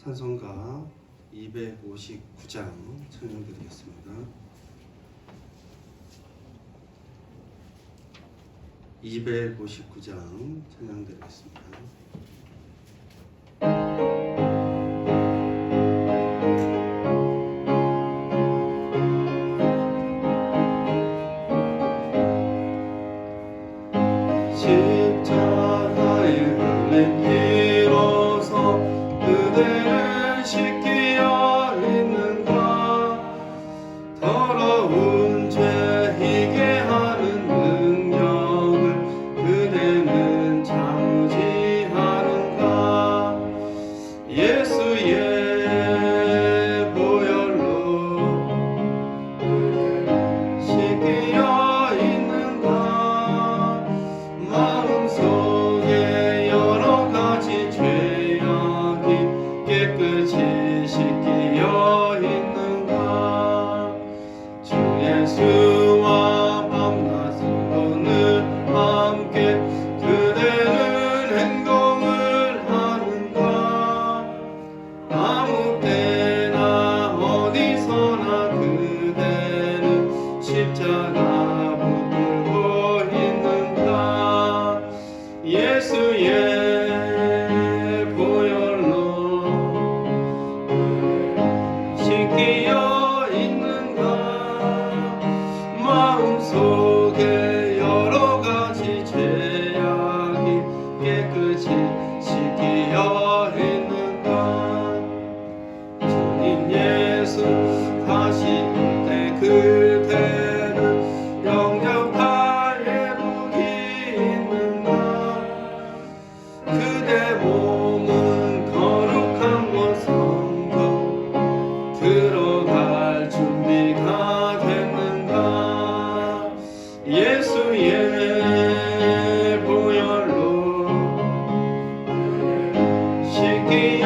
찬송가 259장 찬양드리겠습니다. 259장 찬양드리겠습니다. 십자가에 흘린 피로서 그대를 씻기어 있는가. 더러운 죄 희게 하는 능력을 그대는 참지 하는가. 예수의 보혈로 씻기어 있는가. 마음속에 여러 가지 죄악이 깨끗이 씻기어 있는가. 주 예수와 밤낮으로 늘 함께 그대는 행동을 하는가. 아무 때나 어디서나 그대는 십자가 붙들고 있는가. 예수의 보혈로 씻기어 있는가. 마음속에 여러 가지 죄악이 깨끗이 씻기어 있는가. 주님 예수 다시 올 때 그대는 영접할 예복이 있는가. 그대 몸은 거룩한 곳 성전 들어갈 준비가 됐는가. 예수의 보혈로 씻기어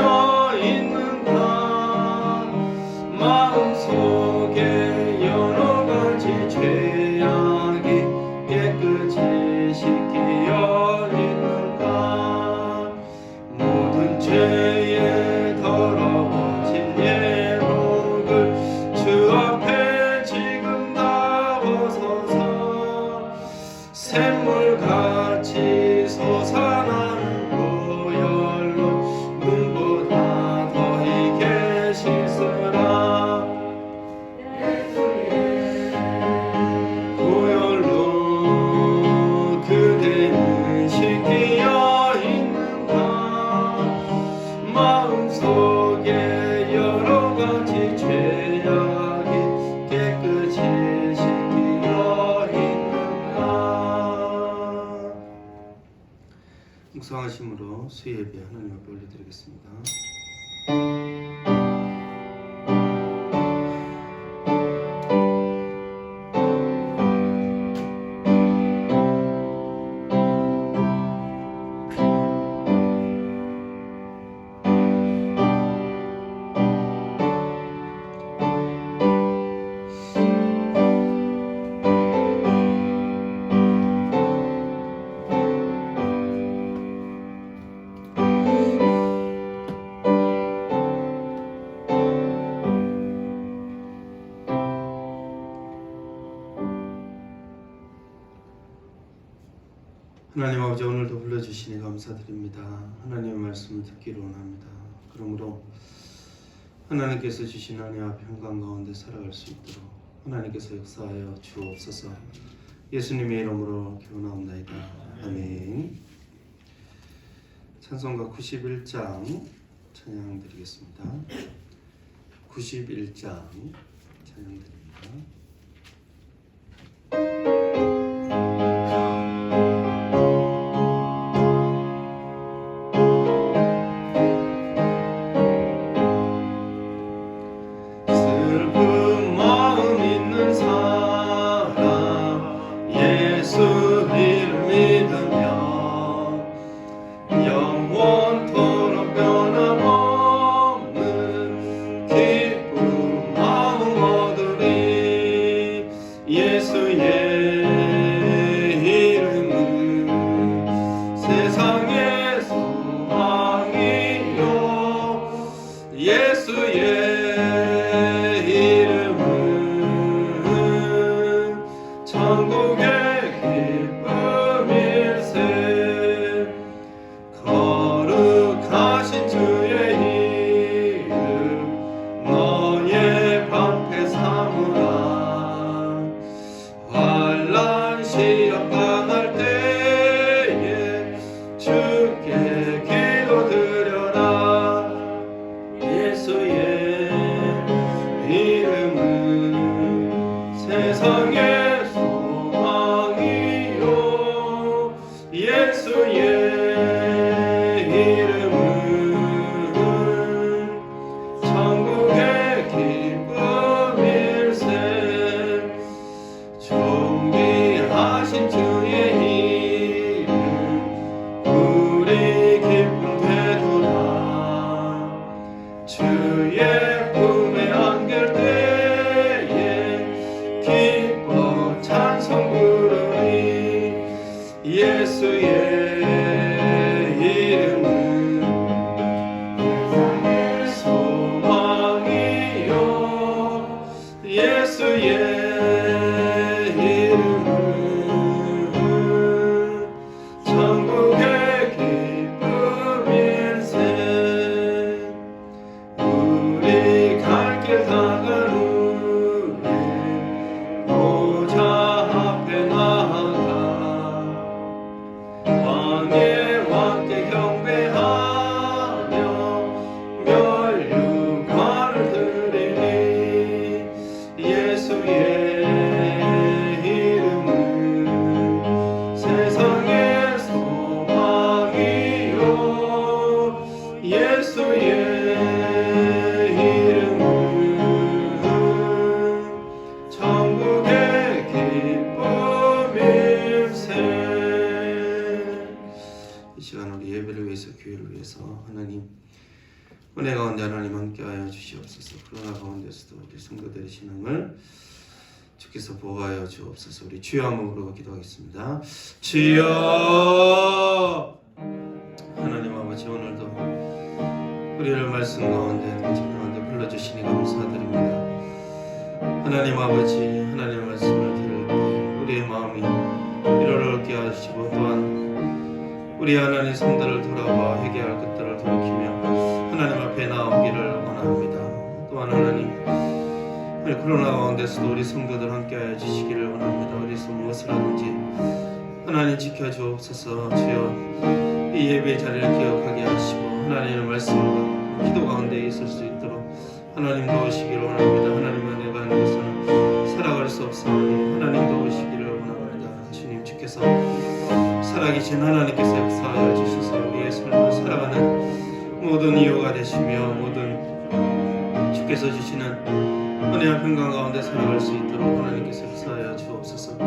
있는가. 마음속에 여러 가지 죄악이 깨끗이 씻기어 있는가. 모든 죄에 더러워진 예복을 주 앞에 지금 다 벗어서 샘물같이 솟아나는 보혈로 눈보다 더 희게 씻으라. 보혈로 그대는 씻기어 있는가. 마음속에 여러 가지 죄악이 깨끗이 씻기어 있는가. 묵상하심으로 수요 예배 하나님 앞에 올려드리겠습니다. 하나님 아버지, 오늘도 불러주시니 감사드립니다. 하나님의 말씀을 듣기를 원합니다. 그러므로 하나님께서 주신 은혜와 평강 가운데 살아갈 수 있도록 하나님께서 역사하여 주옵소서. 예수님의 이름으로 기원하옵나이다. 아멘. 찬송가 91장 찬양드리겠습니다. 91장 찬양드립니다. 슬픈 마음 있는 사람 예수를 믿으면 영원토록 변함없는 기쁨 마음 얻으리. 이름은 천국의 기쁨일세. 존귀하신 주의 이름 우리 기쁨 되도다. 주의 품에 안길 때에 기뻐 찬송 부르리. 예수의 이름은 소망이요. 예수의 이름은 천국의 기쁨일세. 우리 갈 길 닦은 후에 보좌 앞에 나아가 왕의 왕께 경배하며 멸류관을 드리니. 예수의 이름은 세상의 소망이요. 예수의 이름은 천국의 기쁨일세. 이 시간 우리 예배를 위해서, 교회를 위해서 하나님 은혜 가운데 하나님 함께하여 주시옵소서. 코로나 가운데서도 우리 성도들의 신앙을 주께서 보호하여 주옵소서. 우리 주여 한번 부르고 기도하겠습니다. 주여. 하나님 아버지, 오늘도 우리를 말씀 가운데 당신 가운데 불러주시니 감사드립니다. 하나님 아버지, 하나님의 말씀을 들을 때 우리의 마음이 위로를 얻게 하시고, 또한 우리 하나님 성도를 돌아봐 회개할 것들을 돌이키며 하나님 앞에 나오기를 원합니다. 또한 하나님, 우리 코로나 가운데서도 우리 성도들 함께하여 주시기를 원합니다. 어디서 무엇을 하든지 하나님 지켜주옵소서. 주여, 이 예배 자리를 기억하게 하시고 하나님의 말씀과 기도 가운데 있을 수 있도록 하나님 도우시기를 원합니다. 하나님의 은혜가 아니고서는 살아갈 수 없사오니 하나님 도우시기를 원합니다. 주님, 주께서 살아계신 하나님께서 역사하여 주셔서 우리의 삶을 살아가는 모든 이유가 되시며 모든 주께서 주시는 은혜와 평강 가운데 살아갈 수 있도록 하나님께서 역사하여 주옵소서.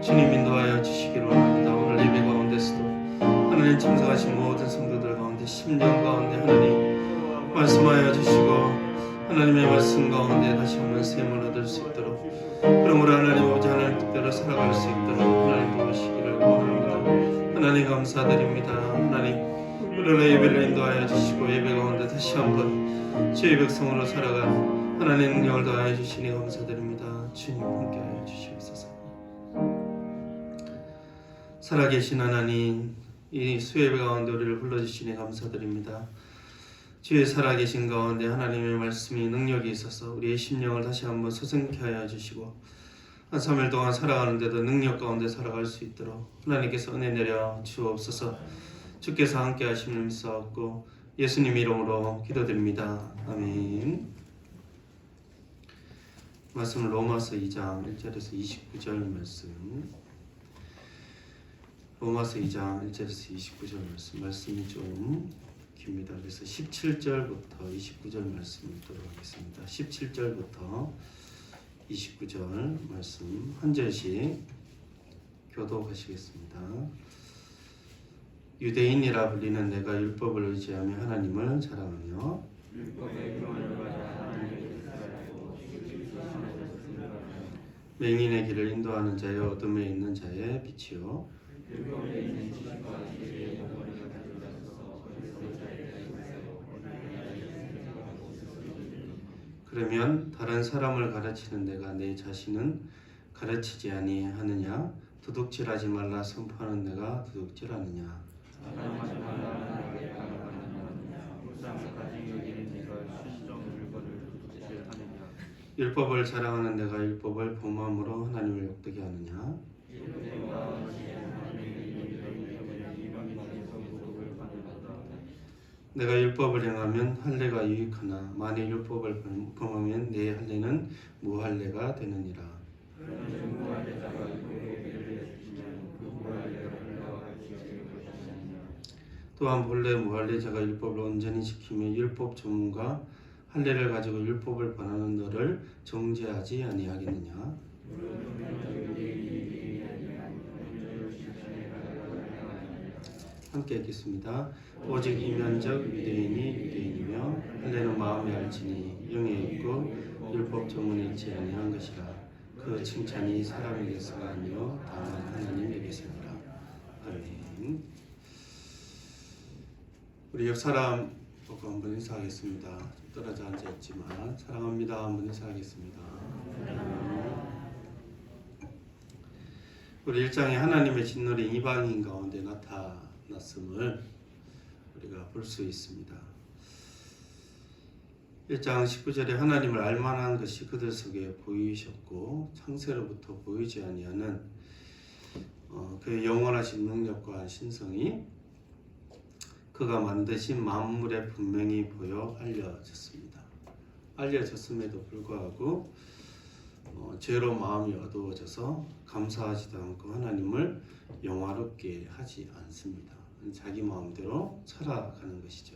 주님, 인도하여 주시기를 원합니다. 오늘 예배 가운데서도 하나님 참석하신 모든 성도들 가운데 심령 가운데 하나님 말씀하여 주시고 하나님의 말씀 가운데 다시 한번 샘을 얻을 수 있도록, 그러므로 하나님 아버지 하나님 뜻대로 살아갈 수 있도록 하나님 도우시기를 원합니다. 하나님 감사드립니다. 하나님, 우리를 예배를 인도하여 주시고 예배 가운데 다시 한번 주의 백성으로 살아가 하나님 능력을 더하여 주시니 감사드립니다. 주님 함께하여 주시옵소서. 살아계신 하나님, 이 수예배 가운데 우리를 불러주시니 감사드립니다. 주의 살아계신 가운데 하나님의 말씀이 능력이 있어서 우리의 심령을 다시 한번 서성케 하여 주시고 한 3일 동안 살아가는데도 능력 가운데 살아갈 수 있도록 하나님께서 은혜 내려 주옵소서. 주께서 함께 하심을 믿사옵고 예수님 이름으로 기도드립니다. 아멘. 말씀은 로마서 2장 1절에서 29절 말씀. 로마서 2장 1절에서 29절 말씀이 좀 깁니다. 그래서 17절부터 29절 말씀 읽도록 하겠습니다. 17절부터 29절 말씀 한 절씩 교독하시겠습니다. 유대인이라 불리는 내가 율법을 의지하며 하나님을 자랑하며 맹인의 길을 인도하는 자여 어둠에 있는 자의 빛이요 그러면 다른 사람을 가르치는 내가 내 자신은 가르치지 아니하느냐? 도둑질하지 말라 선포하는 내가 도둑질하느냐? 율법을 자랑하는 내가 율법을 범함으로 하나님을 욕되게 하느냐? 내가 율법을 행하면 할례가 유익하나 만일 율법을 범하면 내 할례는 무할례가 되느니라. 또한 본래 무할례자가 율법을 온전히 지키며 율법 전문가 할례를 가지고 율법을 권하는 너를 정죄하지 아니하겠느냐. 함께 읽겠습니다. 오직 이면적 유대인이 유대인이며 할례는 마음에 알지니 영에 있고 율법 전문에 있지 아니한 것이라. 그 칭찬이 사람에게서가 아니요 다만 하나님에게서니라. 아멘. 우리 옆 사람 보고 한번 인사하겠습니다. 떨어져 앉아 있지만 사랑합니다. 한번 인사하겠습니다. 우리 1장에 하나님의 진노는 이방인 가운데 나타났음을 우리가 볼 수 있습니다. 1장 19절에 하나님을 알만한 것이 그들 속에 보이셨고 창세로부터 보이지 아니하는 그의 영원하신 능력과 신성이 그가 만드신 만물에 분명히 보여 알려졌습니다. 알려졌음에도 불구하고 죄로 마음이 어두워져서 감사하지도 않고 하나님을 영화롭게 하지 않습니다. 자기 마음대로 살아가는 것이죠.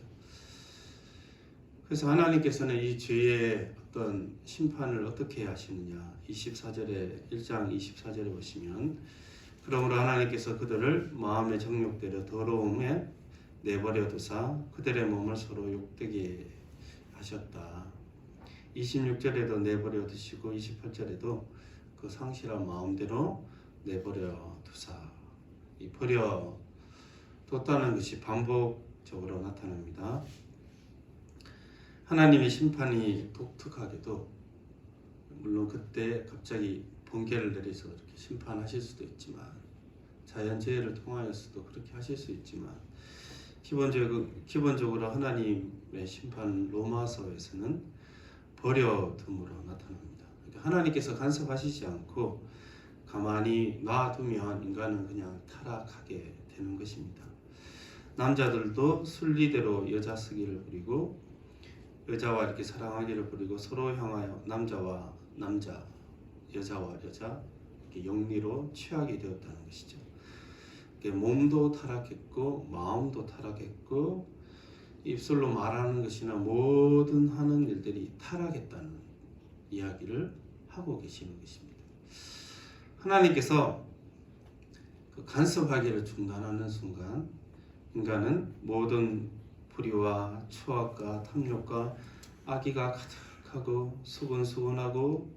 그래서 하나님께서는 이 죄의 어떤 심판을 어떻게 하시느냐. 24절에 1장 24절에 보시면 그러므로 하나님께서 그들을 마음의 정욕대로 더러움에 내버려 두사 그들의 몸을 서로 욕되게 하셨다. 26절에도 내버려 두시고 28절에도 그 상실한 마음대로 내버려 두사 이 버려 뒀다는 것이 반복적으로 나타납니다. 하나님의 심판이 독특하게도 물론 그때 갑자기 번개를 내려서 이렇게 심판하실 수도 있지만 자연재해를 통하여서도 그렇게 하실 수 있지만 기본적으로 하나님의 심판 로마서에서는 버려둠으로 나타납니다. 그러니까 하나님께서 간섭하시지 않고 가만히 놔두면 인간은 그냥 타락하게 되는 것입니다. 남자들도 순리대로 여자 쓰기를 부리고 여자와 이렇게 사랑하기를 부리고 서로 향하여 남자와 남자, 여자와 여자 이렇게 영리로 취하게 되었다는 것이죠. 몸도 타락했고 마음도 타락했고 입술로 말하는 것이나 모든 하는 일들이 타락했다는 이야기를 하고 계시는 것입니다. 하나님께서 그 간섭하기를 중단하는 순간 인간은 모든 불의와 추악과 탐욕과 악의가 가득하고 수근수근하고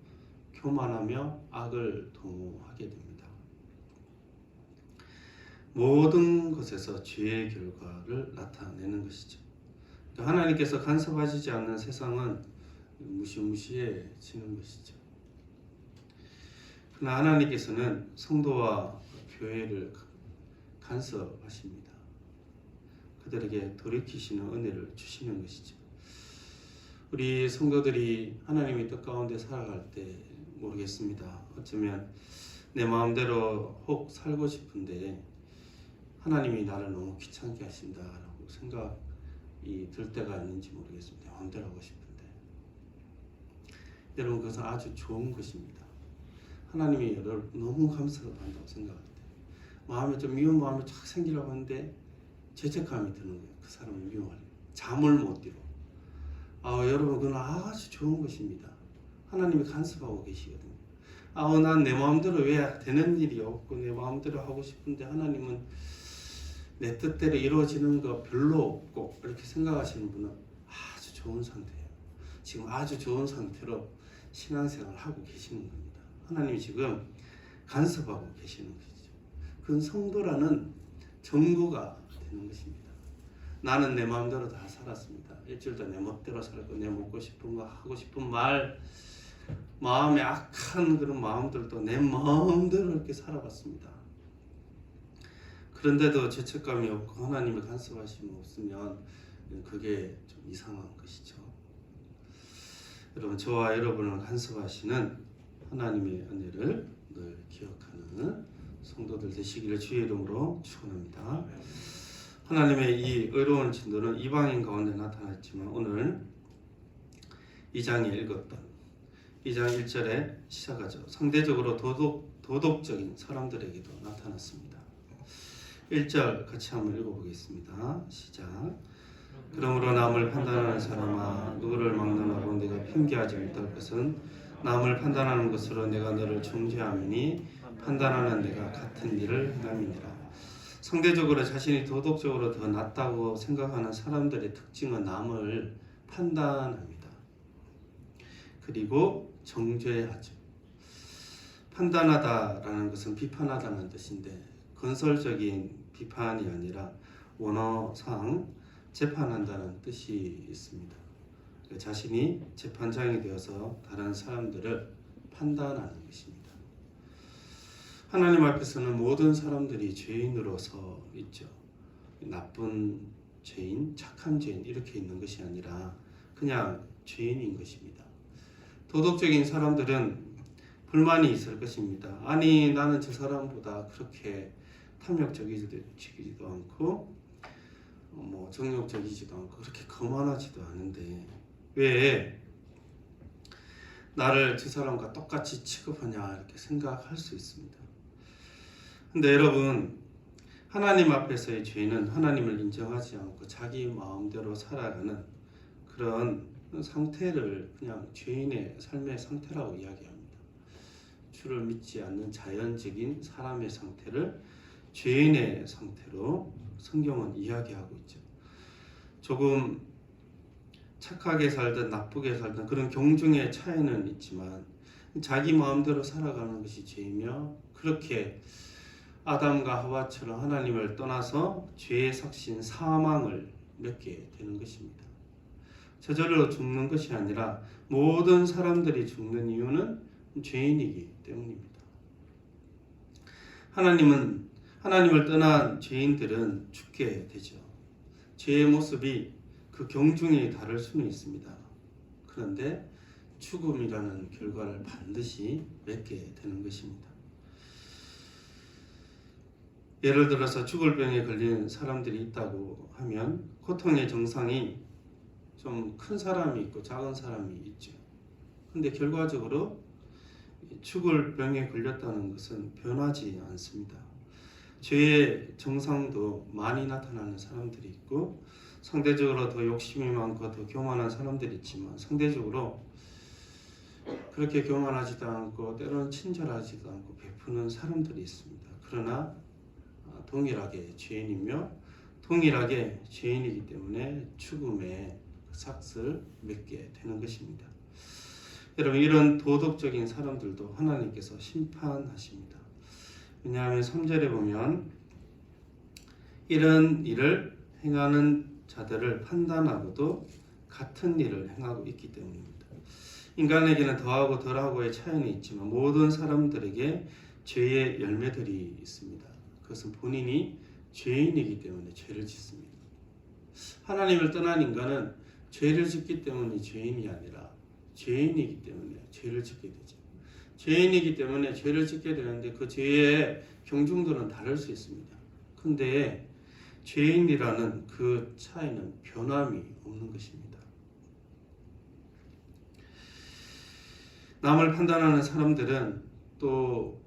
교만하며 악을 도모하게 됩니다. 모든 것에서 죄의 결과를 나타내는 것이죠. 하나님께서 간섭하시지 않는 세상은 무시무시해지는 것이죠. 그러나 하나님께서는 성도와 교회를 간섭하십니다. 그들에게 돌이키시는 은혜를 주시는 것이죠. 우리 성도들이 하나님의 뜻 가운데 살아갈 때 모르겠습니다. 어쩌면 내 마음대로 혹 살고 싶은데 하나님이 나를 너무 귀찮게 하신다라고 생각이 들 때가 있는지 모르겠습니다. 내 마음대로 하고 싶은데 여러분 그것은 아주 좋은 것입니다. 하나님이 여러분 너무 감사를 한다고 생각할 때 마음에 좀 미운 마음이 쫙 생기려고 하는데 죄책감이 드는 거예요. 그 사람을 미워하려 잠을 못 이루. 여러분 그건 아주 좋은 것입니다. 하나님이 간섭하고 계시거든요. 난 내 마음대로 왜 되는 일이 없고 내 마음대로 하고 싶은데 하나님은 내 뜻대로 이루어지는 거 별로 없고 이렇게 생각하시는 분은 아주 좋은 상태예요. 지금 아주 좋은 상태로 신앙생활을 하고 계시는 겁니다. 하나님이 지금 간섭하고 계시는 것이죠. 그건 성도라는 정보가 되는 것입니다. 나는 내 마음대로 다 살았습니다. 일주일도 내 멋대로 살았고 내 먹고 싶은 거 하고 싶은 말 마음에 악한 그런 마음들도 내 마음대로 이렇게 살아봤습니다. 그런데도 죄책감이 없고 하나님의 간섭하심이 없으면 그게 좀 이상한 것이죠. 여러분 저와 여러분을 간섭하시는 하나님의 은혜를 늘 기억하는 성도들 되시기를 주의 이름으로 축원합니다. 하나님의 이 의로운 진도는 이방인 가운데 나타났지만 오늘 2장에 읽었던 2장 1절에 시작하죠. 상대적으로 도덕적인 사람들에게도 나타났습니다. 1절 같이 한번 읽어보겠습니다. 시작. 그러므로 남을 판단하는 사람아, 누구를 막론하고 내가 핑계하지 못할 것은 남을 판단하는 것으로 내가 너를 정죄함이니 판단하는 내가 같은 일을 행함이니라. 상대적으로 자신이 도덕적으로 더 낫다고 생각하는 사람들의 특징은 남을 판단합니다. 그리고 정죄하죠. 판단하다라는 것은 비판하다는 뜻인데 건설적인 비판이 아니라 원어상 재판한다는 뜻이 있습니다. 자신이 재판장이 되어서 다른 사람들을 판단하는 것입니다. 하나님 앞에서는 모든 사람들이 죄인으로서 있죠. 나쁜 죄인, 착한 죄인 이렇게 있는 것이 아니라 그냥 죄인인 것입니다. 도덕적인 사람들은 불만이 있을 것입니다. 아니 나는 저 사람보다 그렇게 탐욕적이지도 않고 정욕적이지도 않고 그렇게 거만하지도 않은데 왜 나를 저 사람과 똑같이 취급하냐 이렇게 생각할 수 있습니다. 근데 여러분, 하나님 앞에서의 죄는 하나님을 인정하지 않고 자기 마음대로 살아가는 그런 상태를 그냥 죄인의 삶의 상태라고 이야기합니다. 주를 믿지 않는 자연적인 사람의 상태를 죄인의 상태로 성경은 이야기하고 있죠. 조금 착하게 살든 나쁘게 살든 그런 경중의 차이는 있지만 자기 마음대로 살아가는 것이 죄이며 그렇게 아담과 하와처럼 하나님을 떠나서 죄의 삭신 사망을 맺게 되는 것입니다. 저절로 죽는 것이 아니라 모든 사람들이 죽는 이유는 죄인이기 때문입니다. 하나님을 떠난 죄인들은 죽게 되죠. 죄의 모습이 그 경중이 다를 수는 있습니다. 그런데 죽음이라는 결과를 반드시 맺게 되는 것입니다. 예를 들어서 죽을 병에 걸린 사람들이 있다고 하면 고통의 정상이 좀 큰 사람이 있고 작은 사람이 있죠. 근데 결과적으로 죽을 병에 걸렸다는 것은 변하지 않습니다. 죄의 정상도 많이 나타나는 사람들이 있고 상대적으로 더 욕심이 많고 더 교만한 사람들이 있지만 상대적으로 그렇게 교만하지도 않고 때로는 친절하지도 않고 베푸는 사람들이 있습니다. 그러나 동일하게 죄인이며 동일하게 죄인이기 때문에 죽음의 삭을 맺게 되는 것입니다. 여러분, 이런 도덕적인 사람들도 하나님께서 심판하십니다. 왜냐하면 3절에 보면 이런 일을 행하는 자들을 판단하고도 같은 일을 행하고 있기 때문입니다. 인간에게는 더하고 덜하고의 차이는 있지만 모든 사람들에게 죄의 열매들이 있습니다. 그것은 본인이 죄인이기 때문에 죄를 짓습니다. 하나님을 떠난 인간은 죄를 짓기 때문에 죄인이 아니라 죄인이기 때문에 죄를 짓게 되죠. 죄인이기 때문에 죄를 짓게 되는데 그 죄의 경중들은 다를 수 있습니다. 근데 죄인이라는 그 차이는 변함이 없는 것입니다. 남을 판단하는 사람들은 또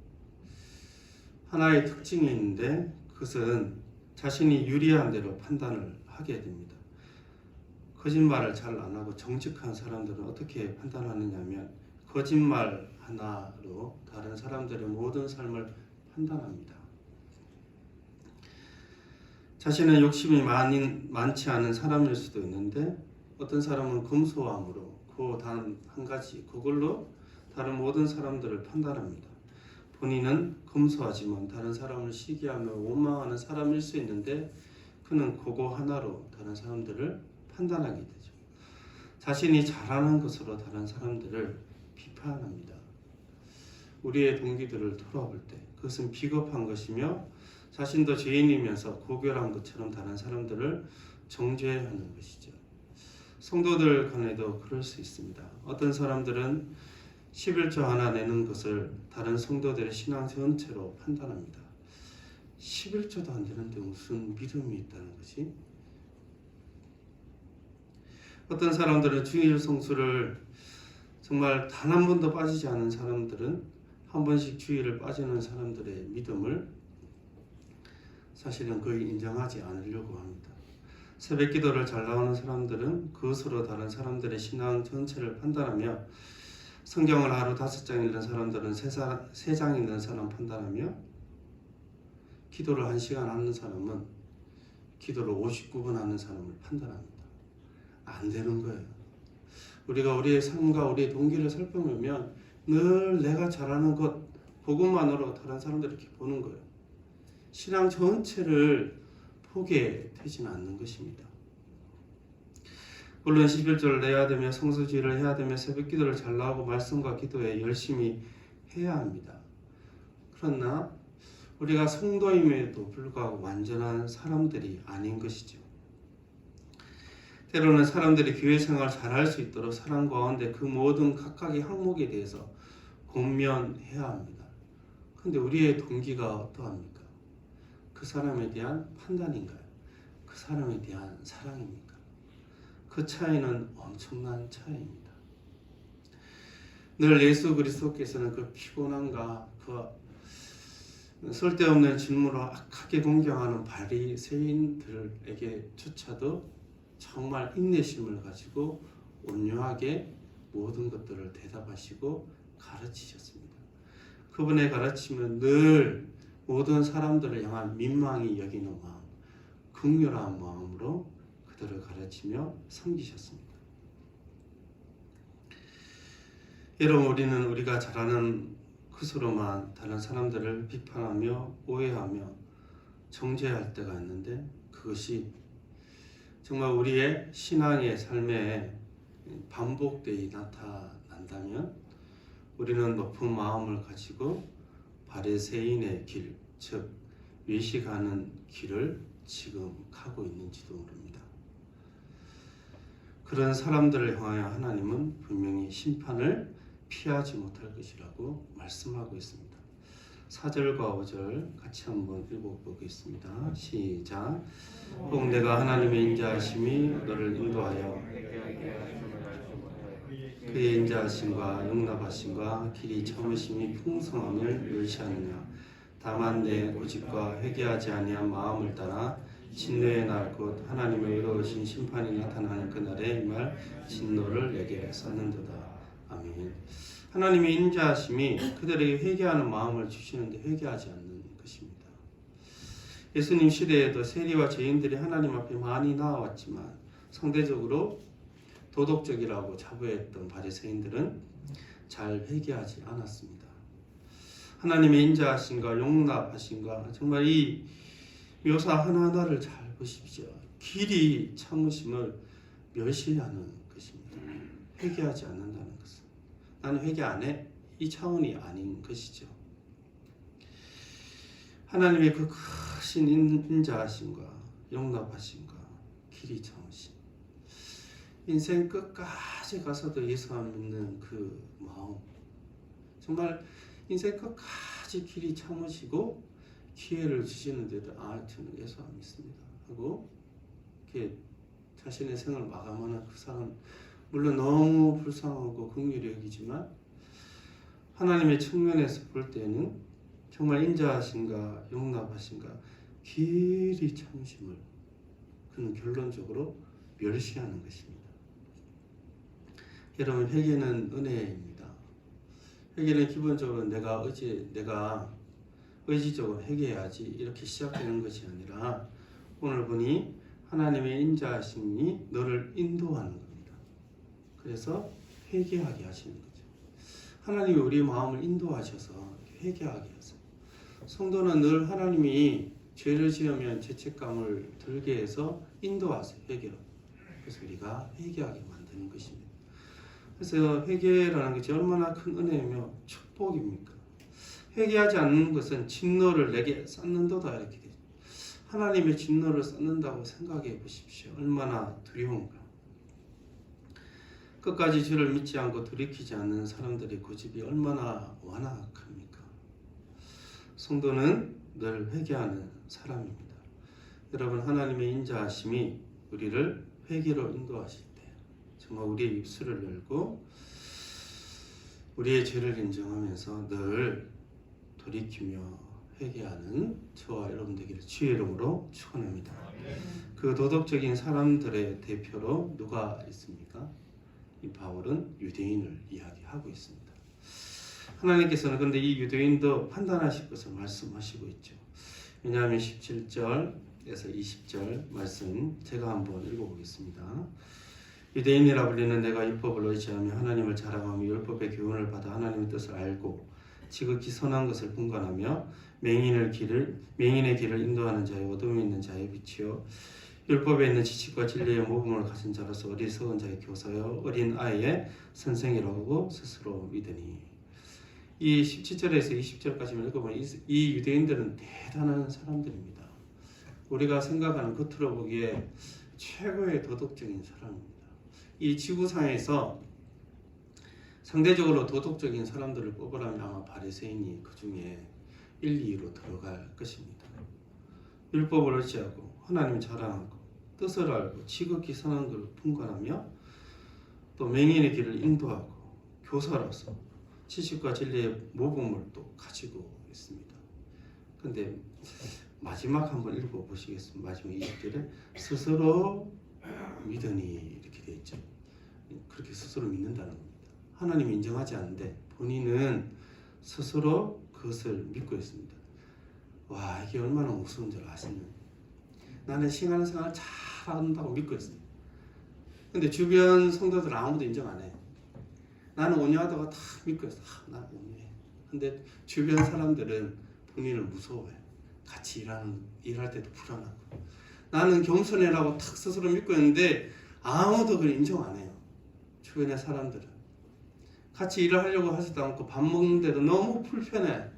하나의 특징이 있는데 그것은 자신이 유리한 대로 판단을 하게 됩니다. 거짓말을 잘 안 하고 정직한 사람들은 어떻게 판단하느냐 하면 거짓말 하나로 다른 사람들의 모든 삶을 판단합니다. 자신은 욕심이 많지 않은 사람일 수도 있는데 어떤 사람은 검소함으로 그 단 한 가지 그걸로 다른 모든 사람들을 판단합니다. 본인은 검소하지만 다른 사람을 시기하며 원망하는 사람일 수 있는데 그는 그거 하나로 다른 사람들을 판단하게 되죠. 자신이 잘하는 것으로 다른 사람들을 비판합니다. 우리의 동기들을 돌아볼 때 그것은 비겁한 것이며 자신도 죄인이면서 고결한 것처럼 다른 사람들을 정죄하는 것이죠. 성도들 간에도 그럴 수 있습니다. 어떤 사람들은 11조 하나 내는 것을 다른 성도들의 신앙 전체로 판단합니다. 11조도 안 되는데 무슨 믿음이 있다는 것이? 어떤 사람들은 주일 성수를 정말 단 한 번도 빠지지 않은 사람들은 한 번씩 주일을 빠지는 사람들의 믿음을 사실은 거의 인정하지 않으려고 합니다. 새벽 기도를 잘 나오는 사람들은 그것으로 다른 사람들의 신앙 전체를 판단하며, 성경을 하루 5장 읽는 사람들은 3장 읽는 사람 판단하며, 기도를 1시간 하는 사람은 기도를 59분 하는 사람을 판단합니다. 안 되는 거예요. 우리가 우리의 삶과 우리의 동기를 살펴보면 늘 내가 잘하는 것, 그것만으로 다른 사람들을 이렇게 보는 거예요. 신앙 전체를 보게 되지는 않는 것입니다. 물론 11조를 내야 되며 성수지를 해야 되며 새벽 기도를 잘 나오고 말씀과 기도에 열심히 해야 합니다. 그러나 우리가 성도임에도 불구하고 완전한 사람들이 아닌 것이죠. 때로는 사람들이 교회 생활을 잘할 수 있도록 사람 가운데 그 모든 각각의 항목에 대해서 권면해야 합니다. 그런데 우리의 동기가 어떠합니까? 그 사람에 대한 판단인가요? 그 사람에 대한 사랑입니까? 그 차이는 엄청난 차이입니다. 늘 예수 그리스도께서는 그 피곤함과 그 쓸데없는 질문을 악하게 공경하는 바리새인들에게조차도 정말 인내심을 가지고 온유하게 모든 것들을 대답하시고 가르치셨습니다. 그분의 가르침은 늘 모든 사람들을 향한 민망히 여기는 마음, 긍휼한 마음으로 그들을 가르치며 섬기셨습니다. 여러분, 우리는 우리가 잘하는 것으로만 다른 사람들을 비판하며 오해하며 정죄할 때가 있는데, 그것이 정말 우리의 신앙의 삶에 반복되이 나타난다면 우리는 높은 마음을 가지고 바리새인의 길, 즉 외식하는 길을 지금 가고 있는지도 모릅니다. 그런 사람들을 향하여 하나님은 분명히 심판을 피하지 못할 것이라고 말씀하고 있습니다. 4절과 5절 같이 한번 읽어보겠습니다. 시작. 혹 내가 하나님의 인자하심이 너를 인도하여 그의 인자하심과 용납하심과 길이 참으심이 풍성함을 멸시하느냐. 다만 내 고집과 회개하지 아니한 마음을 따라 진노의 날 곧 하나님의 의로우신 심판이 나타나는 그날에 이 말 진노를 내게 쏟는도다. 아멘. 하나님의 인자하심이 그들에게 회개하는 마음을 주시는데 회개하지 않는 것입니다. 예수님 시대에도 세리와 죄인들이 하나님 앞에 많이 나왔지만 상대적으로 도덕적이라고 자부했던 바리새인들은 잘 회개하지 않았습니다. 하나님의 인자하심과 용납하심과 정말 이 묘사 하나하나를 잘 보십시오. 길이 참으심을 멸시하는 것입니다. 회개하지 않는다는 것은 나는 회개 안 해? 이 차원이 아닌 것이죠. 하나님의 그 크신 인자하심과 용납하심과 길이 참으심, 인생 끝까지 가서도 예수 안 믿는 그 마음, 정말 인생 끝까지 길이 참으시고 기회를 주시는데도 저는 예수 안 믿습니다 하고 이렇게 자신의 생을 마감하는 그 사람, 물론 너무 불쌍하고 긍휼히 여기지만 하나님의 측면에서 볼 때는 정말 인자하신가 용납하신가 길이 참으심을 그는 결론적으로 멸시하는 것입니다. 여러분, 회개는 은혜입니다. 회개는 기본적으로 내가 의지적으로 회개해야지 이렇게 시작되는 것이 아니라 오늘 보니 하나님의 인자하심이 너를 인도하는 겁니다. 그래서 회개하게 하시는 거죠. 하나님이 우리 마음을 인도하셔서 회개하게 하세요. 성도는 늘 하나님이 죄를 지으면 죄책감을 들게 해서 인도하세요. 회개로. 그래서 우리가 회개하게 만드는 것입니다. 그래서 회개라는 것이 얼마나 큰 은혜이며 축복입니까? 회개하지 않는 것은 진노를 내게 쌓는도다 이렇게 되죠. 하나님의 진노를 쌓는다고 생각해 보십시오. 얼마나 두려운가. 끝까지 주를 믿지 않고 돌이키지 않는 사람들의 고집이 얼마나 완악합니까? 성도는 늘 회개하는 사람입니다. 여러분, 하나님의 인자하심이 우리를 회개로 인도하실 때 정말 우리의 입술을 열고 우리의 죄를 인정하면서 늘 돌이키며 회개하는 저와 여러분 되기를 주의 이름으로 축원합니다. 그 도덕적인 사람들의 대표로 누가 있습니까? 이 바울은 유대인을 이야기하고 있습니다. 하나님께서는 근데 이 유대인도 판단하실 것을 말씀하시고 있죠. 왜냐하면 17절에서 20절 말씀 제가 한번 읽어보겠습니다. 유대인이라 불리는 내가 율법을 의지하며 하나님을 자랑하며 율법의 교훈을 받아 하나님의 뜻을 알고 지극히 선한 것을 분간하며 맹인의 길을 인도하는 자의 어둠에 있는 자의 빛이요 율법에 있는 지식과 진리의 모범을 가진 자로서 어리석은 자의 교사요 어린 아이의 선생이라고 스스로 믿으니. 이 17절에서 20절까지만 읽어보면 이 유대인들은 대단한 사람들입니다. 우리가 생각하는 겉으로 보기에 최고의 도덕적인 사람입니다. 이 지구상에서 상대적으로 도덕적인 사람들을 뽑으라면 아마 바리새인이 그 중에 1, 2위로 들어갈 것입니다. 율법을 의지하고 하나님 자랑하고 뜻을 알고 지극히 선한 것을 분간하며 또 맹인의 길을 인도하고 교사로서 지식과 진리의 모범을 또 가지고 있습니다. 근데 마지막 한번 읽어보시겠습니다. 마지막 20절에 스스로 믿으니 이렇게 되어 있죠. 그렇게 스스로 믿는다는 겁니다. 하나님 인정하지 않는데 본인은 스스로 그것을 믿고 있습니다. 와, 이게 얼마나 무서운 줄 아시는? 나는 신앙생활 잘한다고 믿고 있습니다. 근데 주변 성도들 아무도 인정 안 해. 나는 온유하다고 다 믿고 있어. 나 온유해. 근데 주변 사람들은 본인을 무서워해. 같이 일할 때도 불안하고. 나는 겸손해라고 탁 스스로 믿고 있는데 아무도 그걸 인정 안 해요. 주변의 사람들은. 같이 일을 하려고 하지도 않고 밥 먹는데도 너무 불편해.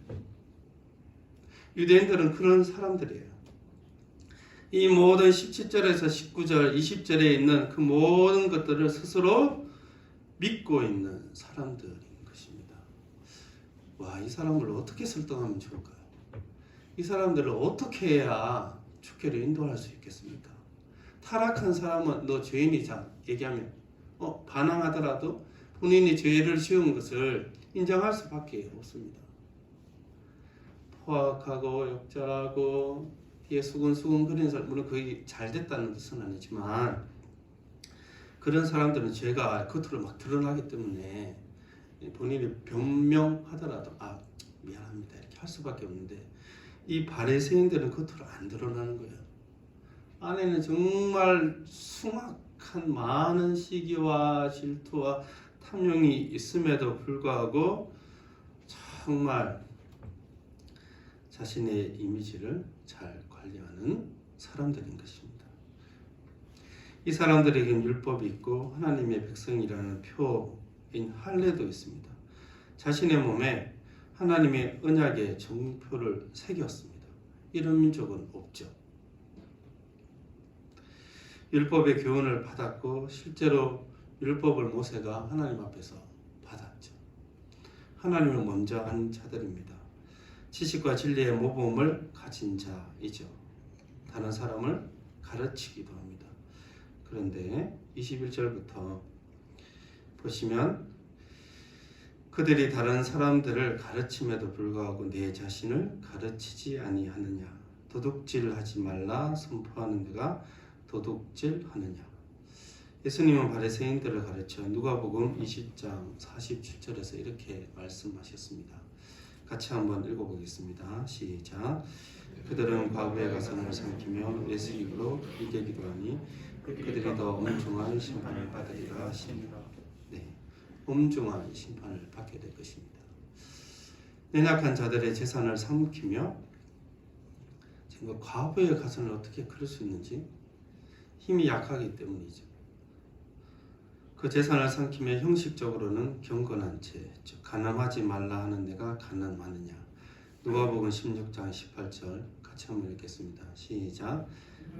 유대인들은 그런 사람들이에요. 이 모든 17절에서 19절, 20절에 있는 그 모든 것들을 스스로 믿고 있는 사람들인 것입니다. 와, 이 사람을 어떻게 설득하면 좋을까요? 이 사람들을 어떻게 해야 주께로 인도할 수 있겠습니까? 타락한 사람은 너 죄인이자 얘기하면 반항하더라도 본인이 죄를 지은 것을 인정할 수밖에 없습니다. 포악하고 역절하고 뒤에 수근수근 거리는 사람, 물론 그게 잘 됐다는 뜻은 아니지만 그런 사람들은 죄가 겉으로 막 드러나기 때문에 본인이 변명하더라도 미안합니다 이렇게 할 수밖에 없는데 이 바리새인들은 겉으로 안 드러나는 거예요. 안에는 정말 숭악한 많은 시기와 질투와 탐욕이 있음에도 불구하고 정말 자신의 이미지를 잘 관리하는 사람들인 것입니다. 이 사람들에게는 율법이 있고 하나님의 백성이라는 표인 할례도 있습니다. 자신의 몸에 하나님의 언약의 정표를 새겼습니다. 이런 민족은 없죠. 율법의 교훈을 받았고 실제로 율법을 모세가 하나님 앞에서 받았죠. 하나님을 먼저 한 자들입니다. 지식과 진리의 모범을 가진 자이죠. 다른 사람을 가르치기도 합니다. 그런데 21절부터 보시면 그들이 다른 사람들을 가르침에도 불구하고 내 자신을 가르치지 아니하느냐 도둑질하지 말라 선포하는 데가 도둑질하느냐. 예수님은 바리새인들을 가르쳐 누가복음 20장 47절에서 이렇게 말씀하셨습니다. 같이 한번 읽어보겠습니다. 시작. 그들은 과부의 가선을 삼키며 내 수입으로 이기기도 하니 그들이 더 엄중한 심판을 받으리라 하십니다. 네, 엄중한 심판을 받게 될 것입니다. 연약한 자들의 재산을 삼키며 지금 과부의 가선을 어떻게 그럴 수 있는지 힘이 약하기 때문이죠. 그 재산을 삼키며 형식적으로는 경건한 채, 즉 가늠하지 말라 하는 내가 가늠하느냐. 누가복음 16장 18절 같이 한번 읽겠습니다. 시작.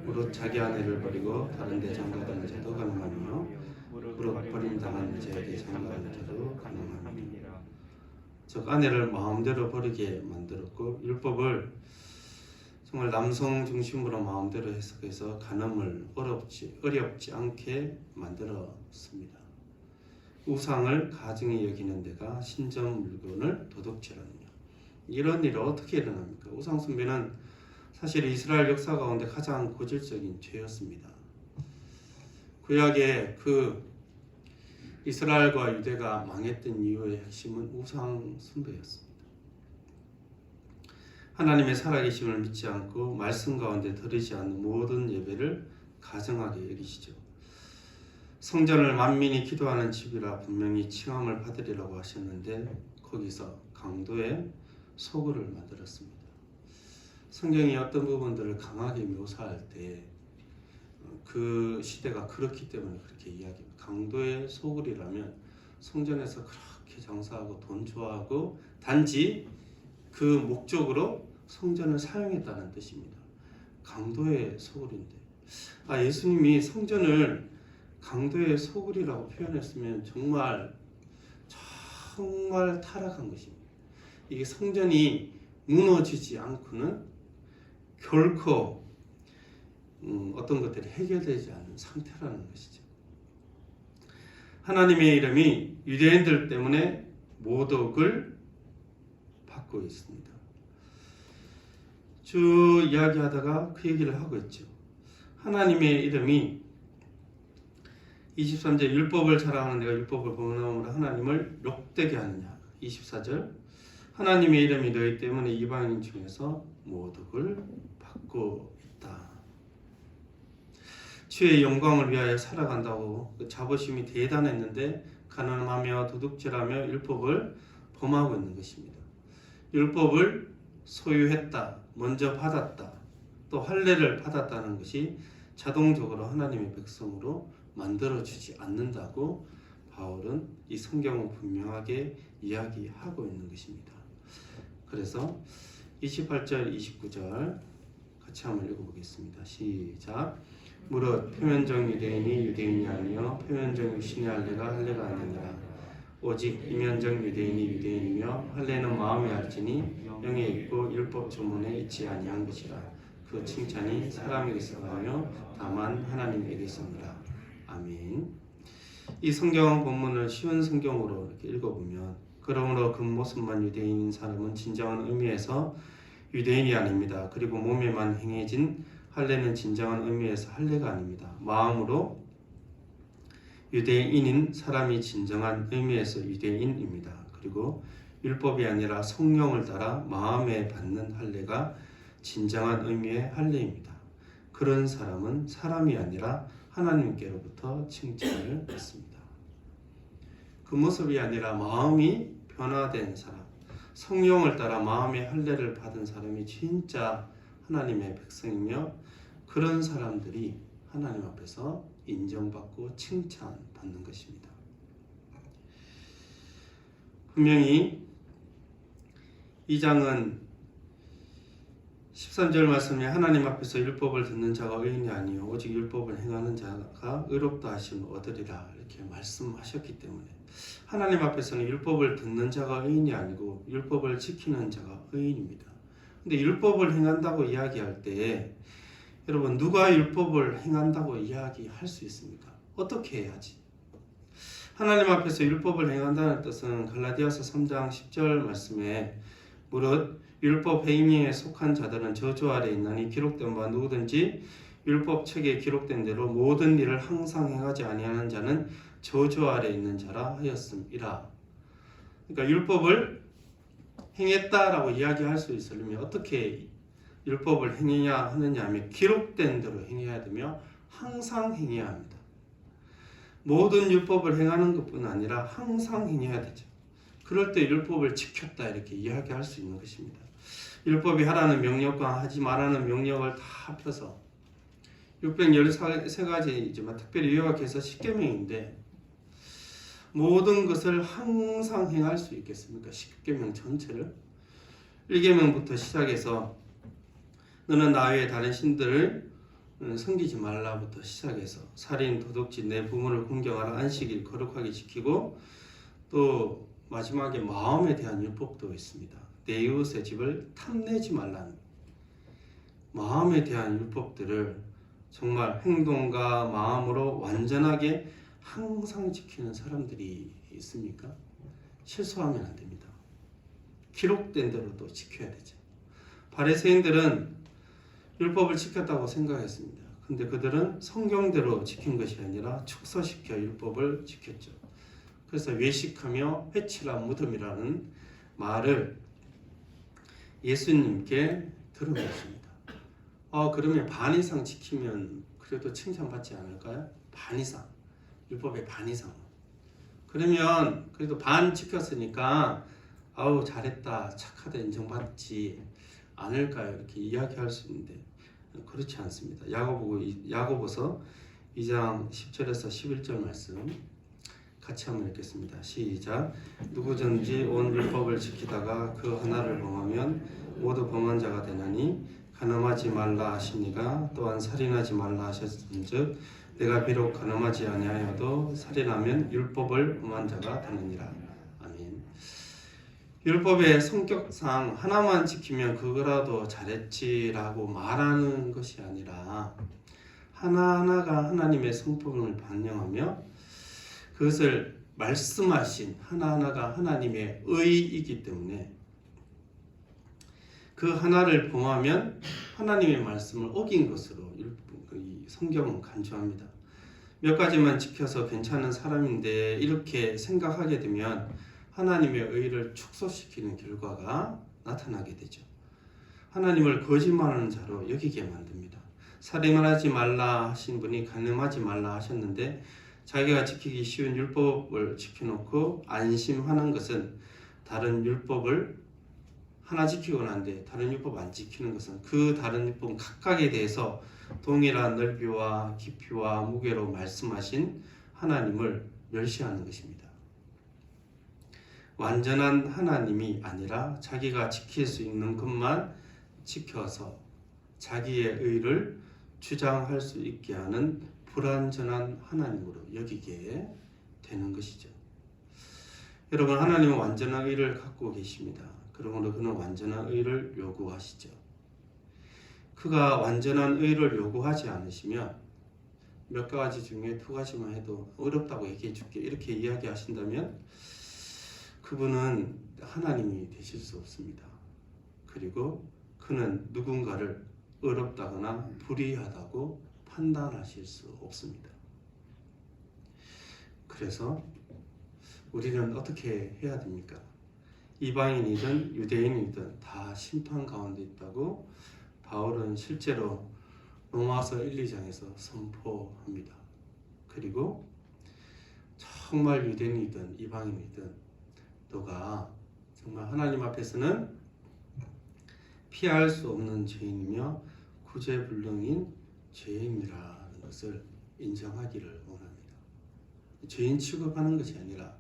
무릇 자기 아내를 버리고 다른 데 장가가는 자도 가늠하며 무릇 버림당한 자에게 장가가는 자도 가늠하느니라. 즉 아내를 마음대로 버리게 만들었고 율법을 정말 남성 중심으로 마음대로 해석해서 간음을 어렵지 않게 만들었습니다. 우상을 가증히 여기는 데가 신전 물건을 도둑질하느냐. 이런 일이 어떻게 일어납니까? 우상 숭배는 사실 이스라엘 역사 가운데 가장 고질적인 죄였습니다. 구약의 그 이스라엘과 유대가 망했던 이유의 핵심은 우상 숭배였습니다. 하나님의 살아계심을 믿지 않고 말씀 가운데 들이지 않는 모든 예배를 가증하게 여기시죠. 성전을 만민이 기도하는 집이라 분명히 칭함을 받으리라고 하셨는데 거기서 강도의 소굴을 만들었습니다. 성경이 어떤 부분들을 강하게 묘사할 때 그 시대가 그렇기 때문에 그렇게 이야기합니다. 강도의 소굴이라면 성전에서 그렇게 장사하고 돈 좋아하고 단지 그 목적으로 성전을 사용했다는 뜻입니다. 강도의 소굴인데 예수님이 성전을 강도의 소굴이라고 표현했으면 정말 타락한 것입니다. 이게 성전이 무너지지 않고는 결코 어떤 것들이 해결되지 않는 상태라는 것이죠. 하나님의 이름이 유대인들 때문에 모독을 받고 있습니다. 쭉 이야기하다가 그 얘기를 하고 있죠. 하나님의 이름이 23절 율법을 자랑하는 내가 율법을 범함으로 하나님을 욕되게 하느냐. 24절 하나님의 이름이 너희 때문에 이방인 중에서 모독을 받고 있다. 주의 영광을 위하여 살아간다고 그 자부심이 대단했는데 가난하며 도둑질하며 율법을 범하고 있는 것입니다. 율법을 소유했다, 먼저 받았다, 또 할례를 받았다는 것이 자동적으로 하나님의 백성으로 만들어주지 않는다고 바울은 이 성경을 분명하게 이야기하고 있는 것입니다. 그래서 28절, 29절 같이 한번 읽어보겠습니다. 시작. 무릇 표면적 유대인이 유대인이 아니요 표면적 육신의 할례가 할례가 아니니라. 오직 이면적 유대인이 유대인이며 할례는 마음에 할지니 영에 있고 율법 조문에 있지 아니한 것이라. 그 칭찬이 사람에게서 가며 다만 하나님에게서니라. 아멘. 이 성경 본문을 쉬운 성경으로 이렇게 읽어보면 그러므로 그 모습만 유대인인 사람은 진정한 의미에서 유대인이 아닙니다. 그리고 몸에만 행해진 할례는 진정한 의미에서 할례가 아닙니다. 마음으로 유대인인 사람이 진정한 의미에서 유대인입니다. 그리고 율법이 아니라 성령을 따라 마음에 받는 할례가 진정한 의미의 할례입니다. 그런 사람은 사람이 아니라 하나님께로부터 칭찬을 받습니다. 그 모습이 아니라 마음이 변화된 사람, 성령을 따라 마음의 할례를 받은 사람이 진짜 하나님의 백성이며 그런 사람들이 하나님 앞에서 인정받고 칭찬받는 것입니다. 분명히 이 장은 13절 말씀에 하나님 앞에서 율법을 듣는 자가 의인이 아니요 오직 율법을 행하는 자가 의롭다 하심을 얻으리라 이렇게 말씀하셨기 때문에 하나님 앞에서는 율법을 듣는 자가 의인이 아니고 율법을 지키는 자가 의인입니다. 근데 율법을 행한다고 이야기할 때 여러분 누가 율법을 행한다고 이야기할 수 있습니까? 어떻게 해야지? 하나님 앞에서 율법을 행한다는 뜻은 갈라디아서 3장 10절 말씀에 무릇 율법 행위에 속한 자들은 저주 아래 있나니 기록된 바 누구든지 율법 책에 기록된 대로 모든 일을 항상 행하지 아니하는 자는 저주 아래 있는 자라 하였음이라. 그러니까 율법을 행했다라고 이야기할 수 있으려면 어떻게 율법을 행해야 하느냐 하면 기록된 대로 행해야 되며 항상 행해야 합니다. 모든 율법을 행하는 것뿐 아니라 항상 행해야 되죠. 그럴 때 율법을 지켰다 이렇게 이야기할 수 있는 것입니다. 율법이 하라는 명령과 하지 말라는 명령을 다 합해서 613가지이지만 특별히 요약해서 10계명인데 모든 것을 항상 행할 수 있겠습니까? 10계명 전체를 1계명부터 시작해서 너는 나 외에 다른 신들을 섬기지 말라부터 시작해서 살인, 도둑질, 내 부모를 공경하라, 안식일 거룩하게 지키고 또 마지막에 마음에 대한 율법도 있습니다. 내 이웃의 집을 탐내지 말라는 마음에 대한 율법들을 정말 행동과 마음으로 완전하게 항상 지키는 사람들이 있습니까? 실수하면 안 됩니다. 기록된 대로도 지켜야 되죠. 바리새인들은 율법을 지켰다고 생각했습니다. 근데 그들은 성경대로 지킨 것이 아니라 축소시켜 율법을 지켰죠. 그래서 외식하며 회칠한 무덤이라는 말을 예수님께 들은 것입니다. 그러면 반 이상 지키면 그래도 칭찬받지 않을까요? 반 이상. 율법의 반 이상. 그러면 그래도 반 지켰으니까 아우 잘했다, 착하다 인정받지 않을까요? 이렇게 이야기할 수 있는데 그렇지 않습니다. 야고보서 2장 10절에서 11절 말씀 같이 한번 읽겠습니다. 시작. 누구든지 온 율법을 지키다가 그 하나를 범하면 모두 범한 자가 되나니 간음하지 말라 하시니가 또한 살인하지 말라 하셨은즉 내가 비록 간음하지 아니하여도 살인하면 율법을 범한 자가 되느니라. 아멘. 율법의 성격상 하나만 지키면 그거라도 잘했지라고 말하는 것이 아니라 하나하나가 하나님의 성품을 반영하며 그것을 말씀하신 하나하나가 하나님의 의이기 때문에 그 하나를 범하면 하나님의 말씀을 어긴 것으로 성경은 간주합니다. 몇 가지만 지켜서 괜찮은 사람인데 이렇게 생각하게 되면 하나님의 의를 축소시키는 결과가 나타나게 되죠. 하나님을 거짓말하는 자로 여기게 만듭니다. 살인을 하지 말라 하신 분이 간음하지 말라 하셨는데 자기가 지키기 쉬운 율법을 지켜놓고 안심하는 것은 다른 율법을 하나 지키고 난데 다른 율법 안 지키는 것은 그 다른 율법 각각에 대해서 동일한 넓이와 깊이와 무게로 말씀하신 하나님을 멸시하는 것입니다. 완전한 하나님이 아니라 자기가 지킬 수 있는 것만 지켜서 자기의 의를 주장할 수 있게 하는 불완전한 하나님으로 여기게 되는 것이죠. 여러분, 하나님은 완전한 의를 갖고 계십니다. 그러므로 그는 완전한 의를 요구하시죠. 그가 완전한 의를 요구하지 않으시면 몇 가지 중에 두 가지만 해도 어렵다고 얘기해 줄게 이렇게 이야기하신다면 그분은 하나님이 되실 수 없습니다. 그리고 그는 누군가를 어렵다거나 불의하다고 판단하실 수 없습니다. 그래서 우리는 어떻게 해야 됩니까? 이방인이든 유대인이든 다 심판 가운데 있다고 바울은 실제로 로마서 1, 2장에서 선포합니다. 그리고 정말 유대인이든 이방인이든 너가 정말 하나님 앞에서는 피할 수 없는 죄인이며 구제불능인 죄인이라는 것을 인정하기를 원합니다. 죄인 취급하는 것이 아니라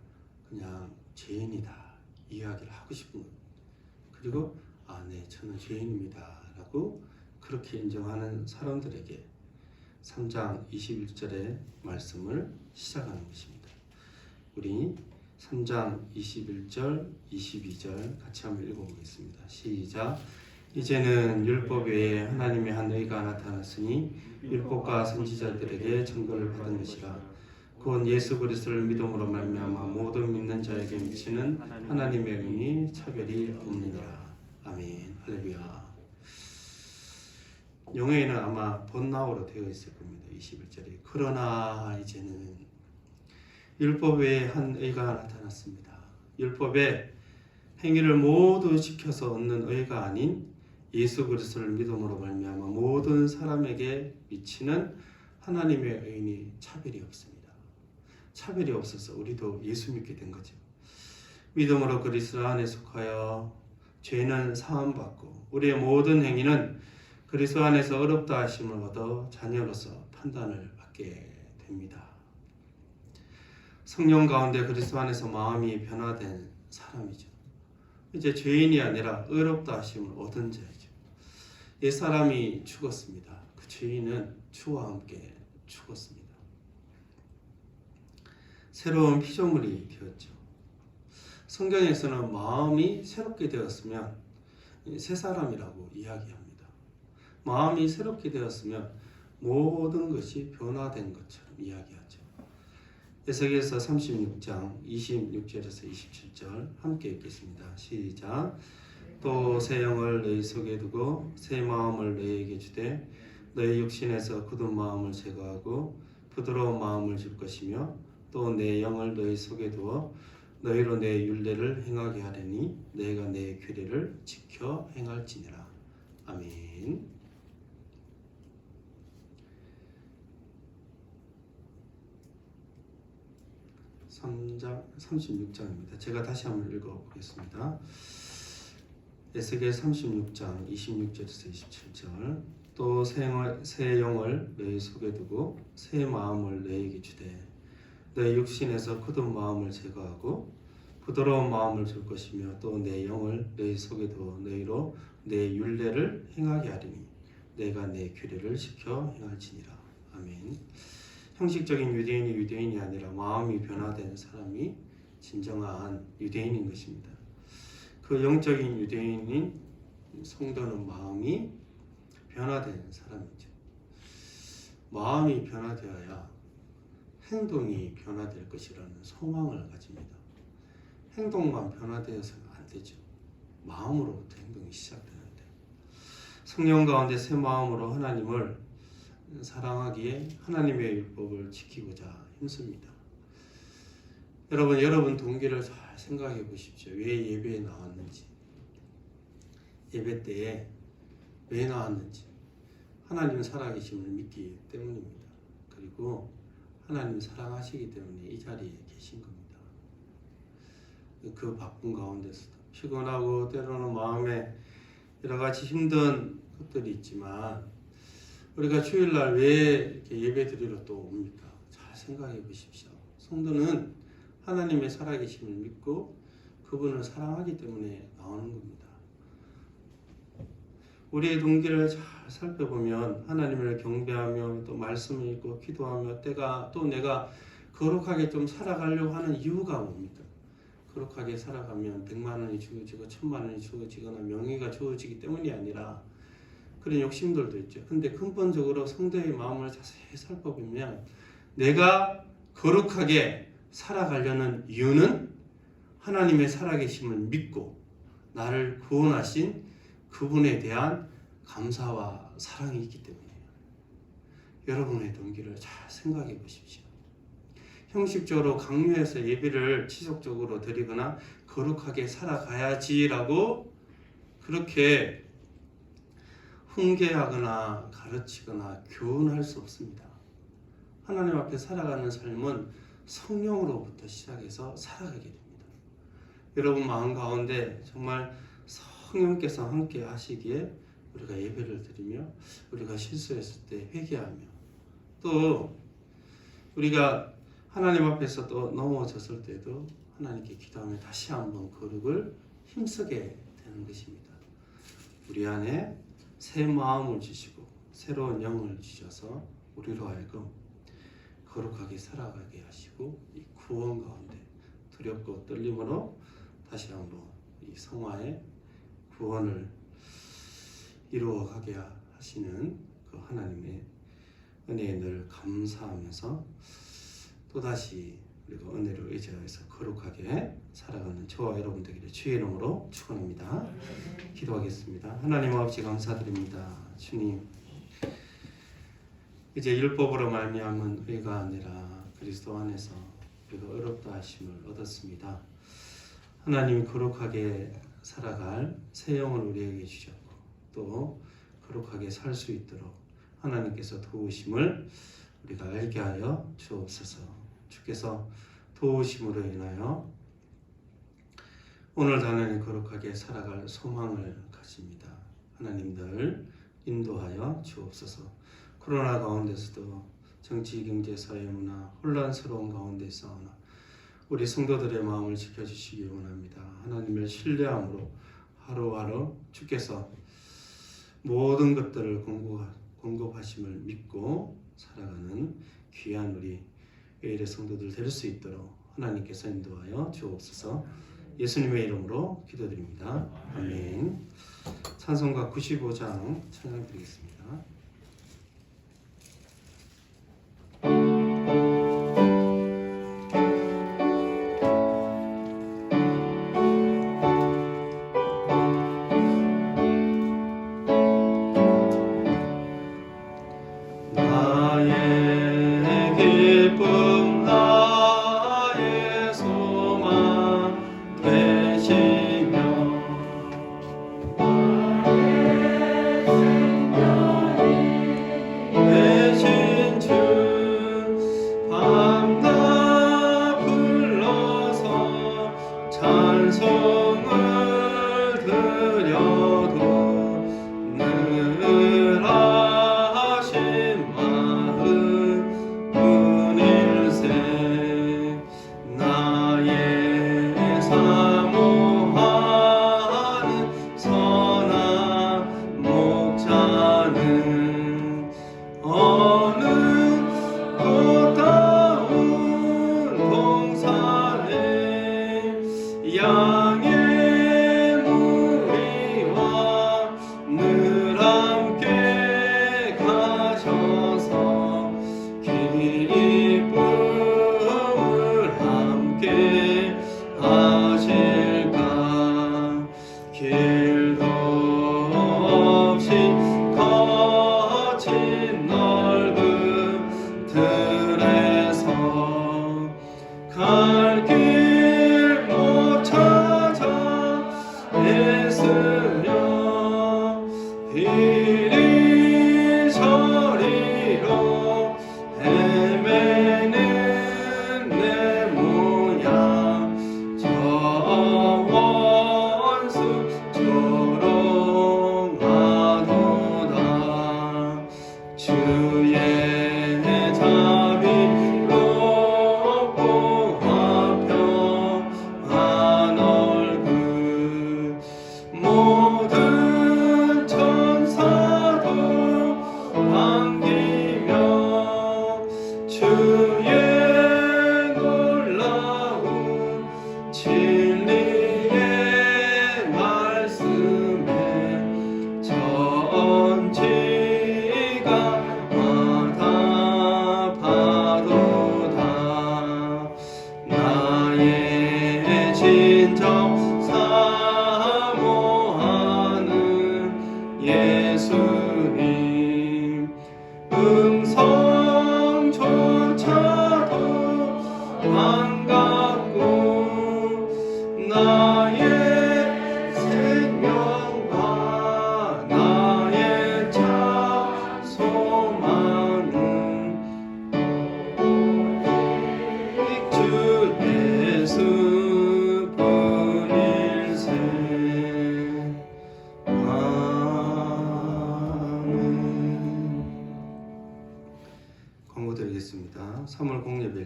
그냥 죄인이다 이야기를 하고 싶은 겁니다. 그리고 네, 저는 죄인입니다 라고 그렇게 인정하는 사람들에게 3장 21절의 말씀을 시작하는 것입니다. 우리 3장 21절, 22절 같이 한번 읽어보겠습니다. 시작. 이제는 율법 외에 하나님의 한 의가 나타났으니 율법과 선지자들에게 증거를 받은 것이라. 곧 예수 그리스도를 믿음으로 말미암아 모든 믿는 자에게 미치는 하나님의 의니 차별이 없느니라. 아멘. 할렐루야. 영어에는 아마 번나오로 되어 있을 겁니다. 21절에 그러나 이제는 율법 외에 한 의가 나타났습니다. 율법의 행위를 모두 지켜서 얻는 의가 아닌 예수 그리스도를 믿음으로 말미암아 모든 사람에게 미치는 하나님의 의니 차별이 없습니다. 차별이 없어서 우리도 예수 믿게 된 거죠. 믿음으로 그리스도 안에 속하여 죄는 사함받고 우리의 모든 행위는 그리스도 안에서 의롭다 하심을 얻어 자녀로서 판단을 받게 됩니다. 성령 가운데 그리스도 안에서 마음이 변화된 사람이죠. 이제 죄인이 아니라 의롭다 하심을 얻은 자이죠. 옛사람이 죽었습니다. 그 죄인은 주와 함께 죽었습니다. 새로운 피조물이 되었죠. 성경에서는 마음이 새롭게 되었으면 새 사람이라고 이야기합니다. 마음이 새롭게 되었으면 모든 것이 변화된 것처럼 이야기하죠. 에스겔서 36장 26절에서 27절 함께 읽겠습니다. 시작. 또 새 영을 너희 속에 두고 새 마음을 너희에게 주되 너희 육신에서 굳은 마음을 제거하고 부드러운 마음을 줄 것이며 또 내 영을 너희 속에 두어 너희로 내 율례를 행하게 하려니 너희가 내 규례를 지켜 행할지니라. 아멘. 36장입니다. 제가 다시 한번 읽어보겠습니다. 에스겔 36장 26절에서 27절. 또 새 영을 너희 속에 두고 새 마음을 너희에게 주되 너희 육신에서 굳은 마음을 제거하고 부드러운 마음을 줄 것이며 또 내 영을 너희 속에 두어 너희로 내 율례를 행하게 하리니 내가 내 규례를 지켜 행할지니라. 아멘. 형식적인 유대인이 유대인이 아니라 마음이 변화된 사람이 진정한 유대인인 것입니다. 그 영적인 유대인인 성도는 마음이 변화된 사람이죠. 마음이 변화되어야 행동이 변화될 것이라는 소망을 가집니다. 행동만 변화되어서는 안 되죠. 마음으로부터 행동이 시작되는데 성령 가운데 새 마음으로 하나님을 사랑하기에 하나님의 율법을 지키고자 힘씁니다. 여러분 동기를 잘 생각해 보십시오. 왜 예배에 나왔는지, 예배 때에 왜 나왔는지. 하나님 살아계심을 믿기 때문입니다. 그리고 하나님 사랑하시기 때문에 이 자리에 계신 겁니다. 그 바쁜 가운데서도 피곤하고 때로는 마음에 여러 가지 힘든 것들이 있지만 우리가 주일날 왜 이렇게 예배 드리러 또 옵니까? 잘 생각해 보십시오. 성도는 하나님의 살아계심을 믿고 그분을 사랑하기 때문에 나오는 겁니다. 우리의 동기를 잘 살펴보면 하나님을 경배하며 또 말씀을 읽고 기도하며 또 내가 거룩하게 좀 살아가려고 하는 이유가 뭡니까? 거룩하게 살아가면 100만 원이 주어지고 1000만 원이 주어지거나 명예가 주어지기 때문이 아니라 그런 욕심들도 있죠. 근데 근본적으로 성도의 마음을 자세히 살펴보면 내가 거룩하게 살아가려는 이유는 하나님의 살아계심을 믿고 나를 구원하신 그분에 대한 감사와 사랑이 있기 때문이에요. 여러분의 동기를 잘 생각해 보십시오. 형식적으로 강요해서 예배를 지속적으로 드리거나 거룩하게 살아가야지라고 그렇게 훈계하거나 가르치거나 교훈할 수 없습니다. 하나님 앞에 살아가는 삶은 성령으로부터 시작해서 살아가게 됩니다. 여러분 마음 가운데 정말 성령께서 함께 하시기에 우리가 예배를 드리며 우리가 실수했을 때 회개하며 또 우리가 하나님 앞에서 또 넘어졌을 때도 하나님께 기도하며 다시 한번 거룩을 힘쓰게 되는 것입니다. 우리 안에 새 마음을 주시고 새로운 영을 주셔서 우리로 하여금 거룩하게 살아가게 하시고 이 구원 가운데 두렵고 떨림으로 다시 한번 이 성화의 구원을 이루어가게 하시는 그 하나님의 은혜에 늘 감사하면서 또다시 우리가 은혜를 의지하여서 거룩하게 살아가는 저와 여러분들에게 주의 이름으로 축원합니다. 기도하겠습니다. 하나님 아버지 감사드립니다. 주님, 이제 율법으로 말미암은 의가 아니라 그리스도 안에서 우리가 의롭다 하심을 얻었습니다. 하나님 거룩하게 살아갈 새 영을 우리에게 주셨고 또 거룩하게 살 수 있도록 하나님께서 도우심을 우리가 알게 하여 주옵소서. 주께서 도우심으로 인하여 오늘 하나님 거룩하게 살아갈 소망을 가집니다. 하나님들 인도하여 주옵소서. 코로나 가운데서도 정치, 경제, 사회, 문화 혼란스러운 가운데서나 우리 성도들의 마음을 지켜주시기 원합니다. 하나님을 신뢰함으로 하루하루 주께서 모든 것들을 공급하심을 믿고 살아가는 귀한 우리 예일의 성도들 될 수 있도록 하나님께서 인도하여 주옵소서. 예수님의 이름으로 기도드립니다. 아멘. 찬송가 95장 찬양드리겠습니다.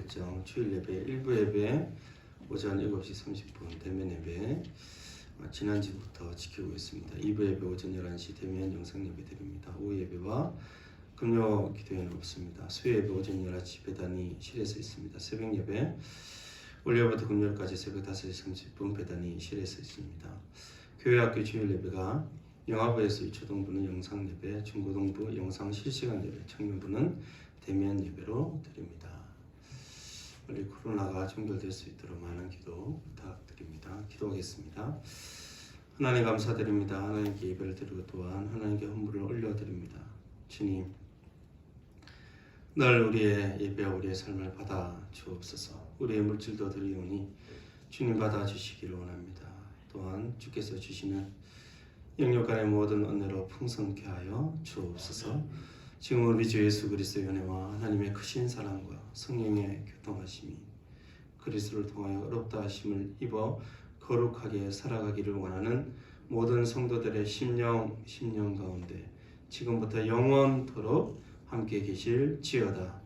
일정 주일 예배 1부 예배 오전 7시 30분 대면 예배 지난주부터 지키고 있습니다. 2부 예배 오전 11시 대면 영상 예배 드립니다. 오후 예배와 금요 기도회는 없습니다. 수요 예배 오전 11시 배단이 실에서 있습니다. 새벽 예배 월요일부터 금요일까지 새벽 5시 30분 배단이 실에서 있습니다. 교회학교 주일 예배가 영화부에서 초등부는 영상 예배, 중고등부 영상 실시간 예배, 청년부는 대면 예배로 드립니다. 빨리 코로나가 종결될 수 있도록 많은 기도 부탁드립니다. 기도하겠습니다. 하나님 감사드립니다. 하나님께 예배를 드리고 또한 하나님께 헌물을 올려드립니다. 주님, 늘 우리의 예배와 우리의 삶을 받아 주옵소서. 우리의 물질도 드리오니 주님 받아 주시기를 원합니다. 또한 주께서 주시는 영육간의 모든 은혜로 풍성케 하여 주옵소서. 지금 우리 주 예수 그리스도의 은혜와 하나님의 크신 사랑과 성령의 교통하심이 그리스도를 통하여 어렵다 하심을 입어 거룩하게 살아가기를 원하는 모든 성도들의 심령 가운데 지금부터 영원토록 함께 계실지어다.